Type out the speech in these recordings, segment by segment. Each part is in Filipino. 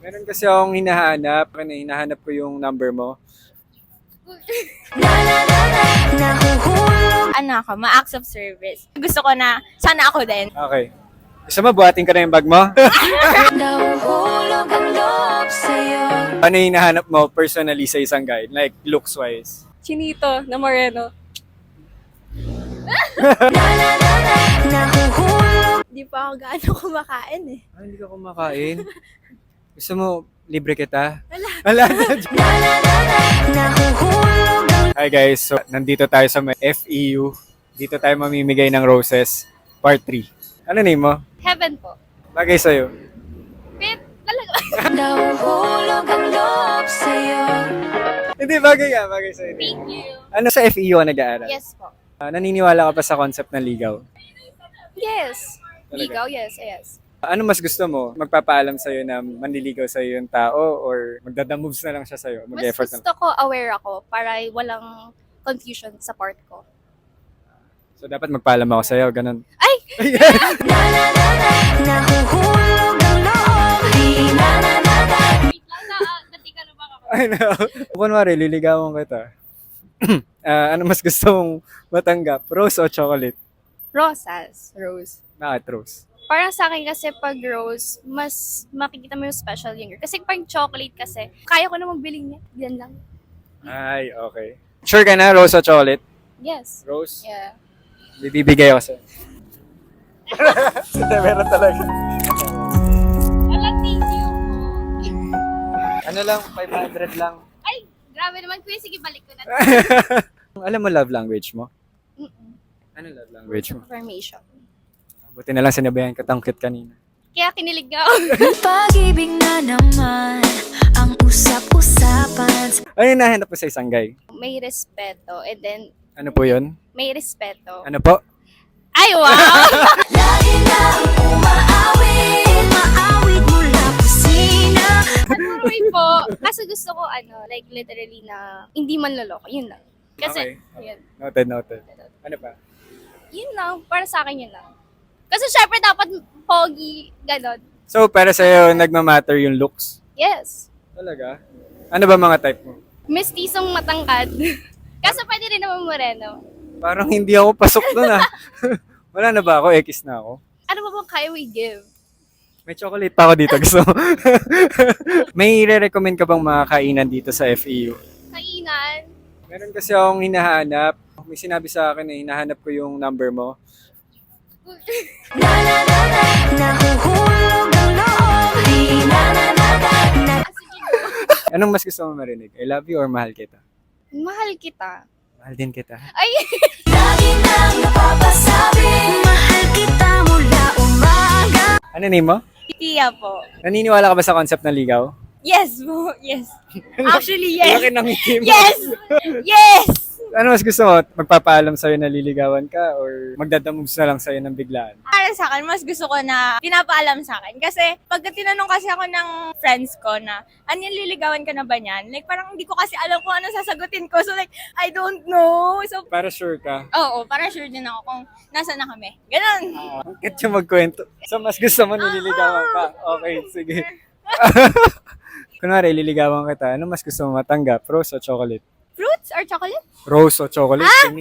Meron kasi akong hinahanap. Hinahanap ko yung number mo. Ano ako, ma-acts of service. Gusto ko na, sana ako din. Okay. Gusto mo, buhatin ko na yung bag mo? Ano yung hinahanap mo personally sa isang guy? Like, looks-wise? Chinito na moreno. Di pa ako gaano kumakain eh. Hindi ka kumakain. Gusto mo, libre kita? Wala. Hi guys, so nandito tayo sa may FEU. Dito tayo mamimigay ng roses, part 3. Ano name mo? Heaven po. Bagay sa'yo. Pit, talaga. Hindi, bagay sa'yo. Thank you. Ano sa FEU ka nag-aaral? Yes po. Naniniwala ka pa sa concept ng ligaw? Yes. Talaga? Ligaw, yes. Ano mas gusto mo? Magpapaalam sa'yo na manliligaw sa'yo yung tao or magdadamoves na lang siya sa'yo? Mas Mag-effort na gusto ko aware ako para walang confusion sa part ko. So, dapat magpaalam ako sa'yo, ganun. Ay! Wait lang na, natika na ba ako? I know. Kunwari, liligawan kita. Ano mas gusto mong matanggap? Rose o chocolate? Rosas. Rose. Bakit rose? Parang sa akin kasi pag rose, mas makikita mo yung special yung girl. Kasi pag chocolate kasi, kaya ko na magbili niya. Yan lang. Ay, okay. Sure ka na, rose o chocolate? Yes. Rose? Yeah. Bibigay ako sa'yo. Meron talaga. Wala, thank you. Ano lang, 500 lang. Ay, grabe naman kuya. Sige, balik ko na. Alam mo love language mo? Mm-mm. Ano love language mo? Information. Buti na lang sinabihan ka tangkit kanina. Kaya kinilig na ako. Pag-ibig na naman ang usap-usapan. Ano yung nahanap mo sa isang guy? May respeto. And then, Ano po yun? may respeto. Ano po? Ay, wow! Lagi na umaawit mula kusina. Patuloy po. Kasi gusto ko, like literally na hindi man loloko. Yun lang. Kasi, Okay. yun. Noted. Ano pa? Yun lang. Para sa akin yun lang. Kasi syempre dapat pogi, ganon. So, para sa'yo, nagmamatter yung looks? Yes. Talaga? Ano ba mga type mo? Mistisong matangkad. Kaso pwede rin naman moreno. Parang hindi ako pasok doon ah. Wala na ba ako? X na ako. Ano ba bang kaya we give? May chocolate pa ako dito. Gusto mo? May re-recommend ka bang mga kainan dito sa FEU? Kainan? Meron kasi akong hinahanap. May sinabi sa akin eh, hinahanap ko yung number mo. Nahuhulog ang loob. Sige. Anong mas gusto mo marinig? I love you or mahal kita? Mahal kita. Mahal din kita. Ay! Lagi nang napapasabi, mahal kita mula umaga. Ano name mo? Tia po. Naniniwala ka ba sa concept ng ligaw? Yes po. Yes. Actually, yes. Laki ng ngiti mo. Yes! Yes! Ano mas gusto mo? Magpapaalam sa'yo na liligawan ka or magdadamoves na lang sa'yo ng biglaan? Para sa akin, mas gusto ko na pinapaalam sa akin. Kasi pagka tinanong kasi ako ng friends ko na, liligawan ka na ba niyan? Like parang hindi ko kasi alam kung ano sasagutin ko. So like, I don't know. So, Para sure ka. oo, para sure din ako kung nasa na kami. Ganon. Ang cute yung magkwento. So, mas gusto mo nililigawan ka? Okay, sige. Kunwari, liligawan kita. Ano mas gusto mo matanggap? Rose o chocolate? Fruits or chocolate? Rose o chocolate? Sorry.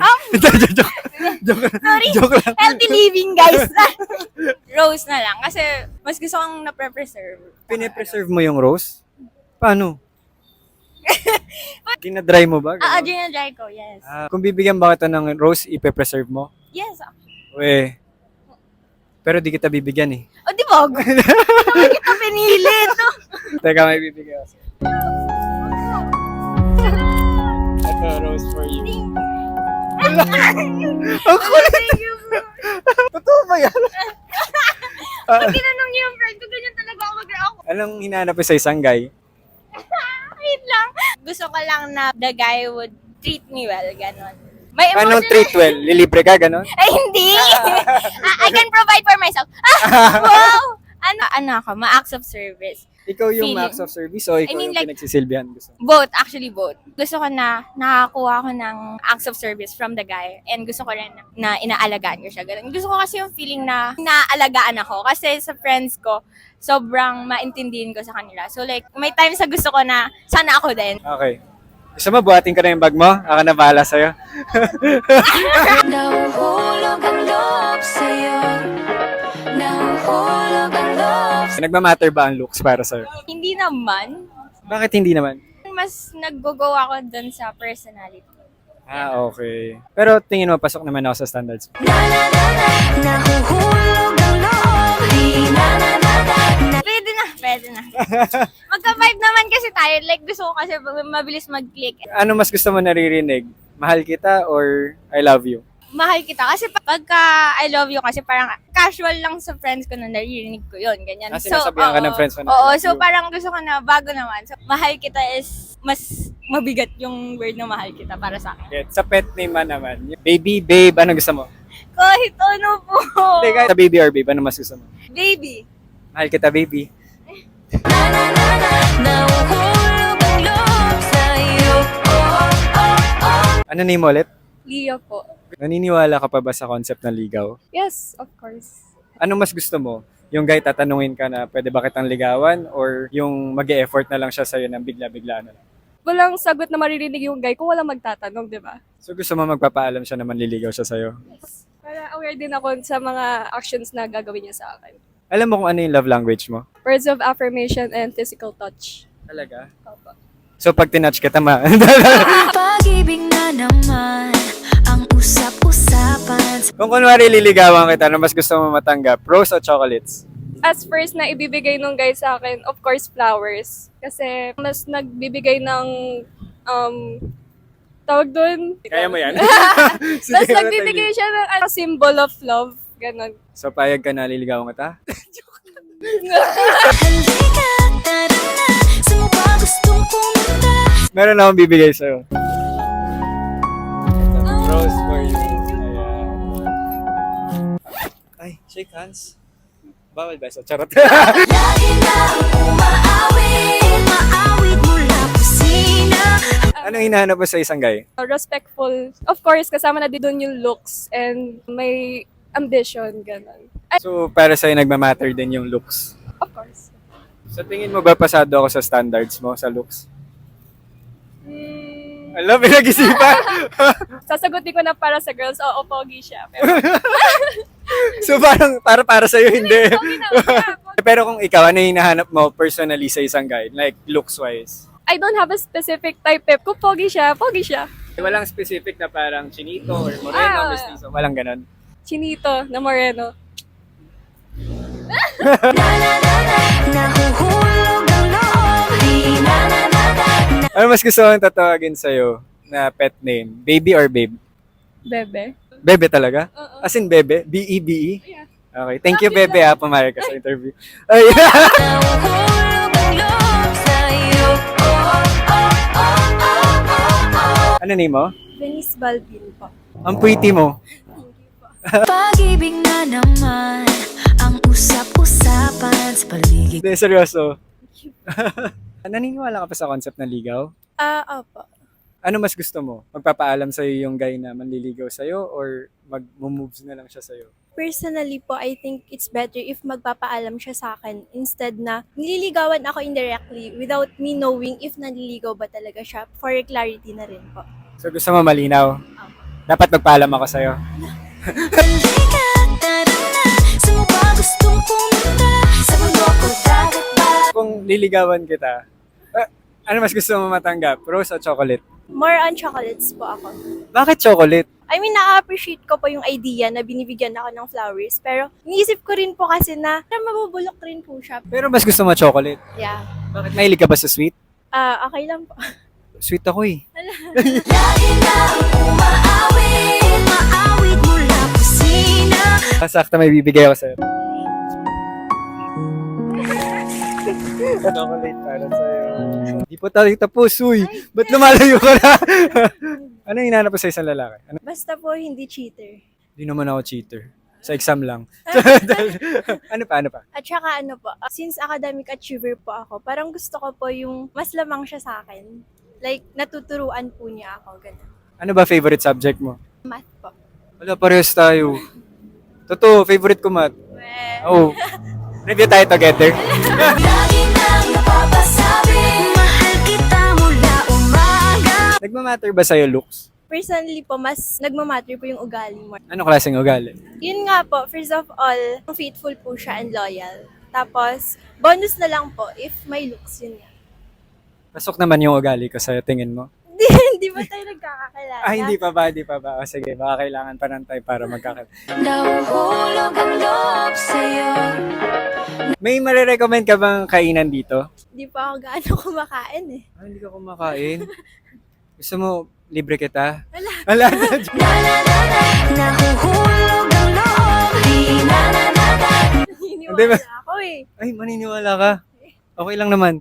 Joke lang. Healthy living, guys. Rose na lang. Kasi mas gusto kong na-preserve. Pine-preserve mo yung rose? Paano? Dinadry mo ba? Ah, Ganun? dry ko, yes. Kung bibigyan ba kita ng rose, ipe-preserve mo? Yes. Uwe. Pero di kita bibigyan eh. O, di ba? Bakit kita pinilit? Teka, may bibigyan ako. Ito, rose for you. Ang kulit! Thank you po. Totoo ba yan? Pag tinanong niyo yung friend ko, ganyan talaga ako mag-react. Anong hinanap mo sa isang guy? Wait lang. Gusto ko lang na the guy would treat me well, ganon. May Anong emotional- treat well? Lilibre ka, ganon? Ay, hindi! I can provide for myself. Wow! Ano ako, ma-acts of service. Ikaw yung feeling. max of service o ikaw I mean, yung like, pinagsisilbihan gusto mo? Both, actually both. Gusto ko na nakakuha ko ng acts of service from the guy and gusto ko rin na inaalagaan ko siya. Ganun. Gusto ko kasi yung feeling na inaalagaan ako kasi sa friends ko, sobrang maintindihin ko sa kanila. So like, may times sa gusto ko na sana ako din. Okay. Gusto mo, buhatin ko na yung bag mo? Ako na bahala sa'yo. Nahuhulog ang loob sa'yo. Nahuhulog ang loob Nagmamatter ba ang looks para sa'yo? Hindi naman. Bakit hindi naman? Mas nag-go ako dun sa personality. Ah, okay. Pero tingin mo, pasok naman ako sa standards. na na na na. Nahuhulog ang loob. Di na na na na. Pwede na. Magka-vibe naman kasi tayo. Like, gusto ko kasi mabilis mag-click. Ano mas gusto mo naririnig? Mahal kita or I love you? Mahal kita. Kasi pagka I love you kasi parang casual lang sa friends ko na naririnig ko yun. Ganyan. Sinasabihan ka ng friends mo na Oo, I love so you. parang gusto ko na bago naman. So, mahal kita is mas mabigat yung word na mahal kita para sa akin. Get. Sa pet name man naman. Baby, babe, ano gusto mo? Kahit ano po. Hindi, kahit sa baby or babe, ano mas gusto mo? Baby. Mahal kita, baby. Na na na na. Nahuhulog ang loob sa'yo. Oh, oh, oh. Ano name mo ulit? Leo po. Naniniwala ka pa ba sa concept ng ligaw? Yes, of course. Ano mas gusto mo? Yung guy tatanungin ka na pwede ba kitang ligawan or yung mag-e-effort na lang siya sa'yo ng bigla-bigla na lang? Walang sagot na maririnig yung guy kung walang magtatanong, di ba? So gusto mo magpapaalam siya na manliligaw siya sa'yo? Para aware din ako sa mga actions na gagawin niya sa akin. Alam mo kung ano yung love language mo? Words of affirmation and physical touch. Talaga? Opo. So pag tinouch kita, Pag-ibig na naman ang usap-usapan. Kung kunwari liligawan kita, ano mas gusto mo matanggap? Rose o chocolates? As first na ibibigay nung guy sa akin, of course, flowers. Kasi mas nagbibigay ng, tawag doon? Kaya mo yan? Sige, Tapos ano nagbibigay siya ng symbol of love. Ganon. So payag ka na liligawan kita? Halika, tara na. Sa mukha gustong pumunta. Meron akong bibigay sa'yo. Rose for you. Ayan. Ay, shake hands. Bawal ba sa charot? Lagi na umaawit. Maawit mula kusina. Anong hinahanap mo sa isang guy? Respectful. Of course, kasama na din doon yung looks and may ambition. Ganon. Ay, So, para sa'yo nagmamatter din yung looks. of course. Sa tingin mo ba pasado ako sa standards mo, sa looks? Alam, pinag-isipan! Sasagutin ko na para sa girls, oo, pogi siya. Pero, So, parang para sa'yo, hindi. pogi na, yeah, pogi. Pero kung ikaw, ano yung hinahanap mo personally sa isang guy? Like, looks-wise? I don't have a specific type. Kung pogi siya, pogi siya. Walang specific na parang chinito or moreno, Ah. mestizo. Walang ganon. Chinito na moreno. Na na na na. Nahuhulog ang loob. Di na na na na. Ano mas gusto mong tatawagin sa'yo na pet name? Baby or babe? Bebe. Bebe talaga? Oo. As in bebe? B-E-B-E? Yeah. Okay. Thank you, Bebe, pumayag ka sa interview. Ay, Nahuhulog ang loob sa'yo. Oh, oh, oh, oh, oh, oh. ano name mo? Venice Balbin po. Ang pretty mo. Pag-ibig na naman ang usap-usapan sa paligid. Hindi, seryoso. Naniniwala ka pa sa concept ng ligaw? Opo. Ano mas gusto mo? Magpapaalam sa'yo yung guy na manliligaw sa'yo or mag-moves na lang siya sa'yo? Personally po, I think it's better if magpapaalam siya sa akin instead na nililigawan ako indirectly without me knowing if nanliligaw ba talaga siya for clarity na rin po. So gusto mo malinaw? Dapat magpaalam ako sa'yo. Halika, tara na. Sa mukha gustong pumunta. Sa mundo ko dagat ba? Kung liligawan kita, ano mas gusto mo matanggap? Rose o chocolate? More on chocolates po ako. Bakit chocolate? I mean, na-appreciate ko po yung idea na binibigyan ako ng flowers. Pero, iniisip ko rin po kasi na mabubulok rin po siya. Pero mas gusto mo chocolate. Yeah. Bakit mahilig ka ba sa sweet? Okay lang po. Sweet ako eh. Lagi na umaawit. Maawit mula kusina. Sakta may bibigay ako sa'yo. Chocolate para sa'yo. Di po tayo tapos, uy. Ba't lumalayo ka na? Ano yung hinanap mo sa isang lalaki? Ano? Basta po hindi cheater. Di naman ako cheater. Sa exam lang. Ano pa, ano pa? At saka ano po, since academic achiever po ako, parang gusto ko po yung mas lamang siya sa akin. Like, natuturuan po niya ako, ganun. Ano ba favorite subject mo? Math po. Wala, parehas tayo. Totoo, favorite ko math. Oh. Review tayo together. Lagi nang napapasabi mahal kita mula umaga. Nagmamatter ba sa'yo looks? Personally po, mas nagmamatter po yung ugali mo. Anong klaseng ugali? Yun nga po, first of all, faithful po siya and loyal. Tapos, bonus na lang po if may looks, yun nga. Pasok naman yung ugali ko sa'yo, tingin mo? Hindi ba tayo nagkakakilala? Ah, hindi pa ba? Hindi pa ba? O, sige, baka kailangan pa ng time para magkakilala. Nahuhulog ang loob sa'yo. May marirecommend ka bang kainan dito? Hindi pa ako gaano kumakain eh. Ah, hindi ka kumakain. Gusto mo, libre kita? Wala. Wala. Na na na na. Nahuhulog ang loob. Di na na na na. Hindi ba? Naniniwala ako eh. Ay, maniniwala ka. Okay lang naman.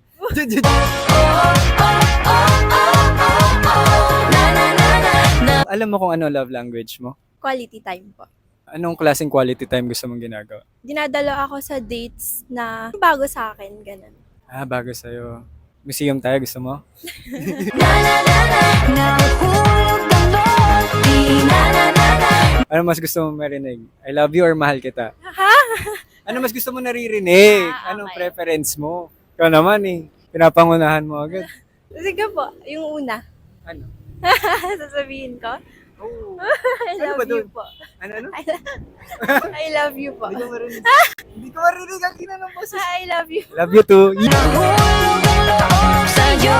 Alam mo kung ano love language mo? Quality time po. Anong klaseng quality time gusto mong ginagawa? Dinadala ako sa dates na bago sa akin, ganun. Ah, bago sa'yo. Museum tayo, gusto mo? Na na na na. Nahuhulog ang loob. Di na na na na. Ano mas gusto mong marinig? I love you or mahal kita? Ha? Ano mas gusto mo naririnig? Ah, Anong okay. preference mo? Ikaw naman eh. Pinapangunahan mo agad. Sige po, yung una. Ano? Sasabihin ko. Oh. I Ano love ba you dun? po. Ano? I love you po. Hindi ko marinig. Hindi ko marinig ang ina ng boses. I love you. Love you too. Nahuhulog ang loob sa'yo.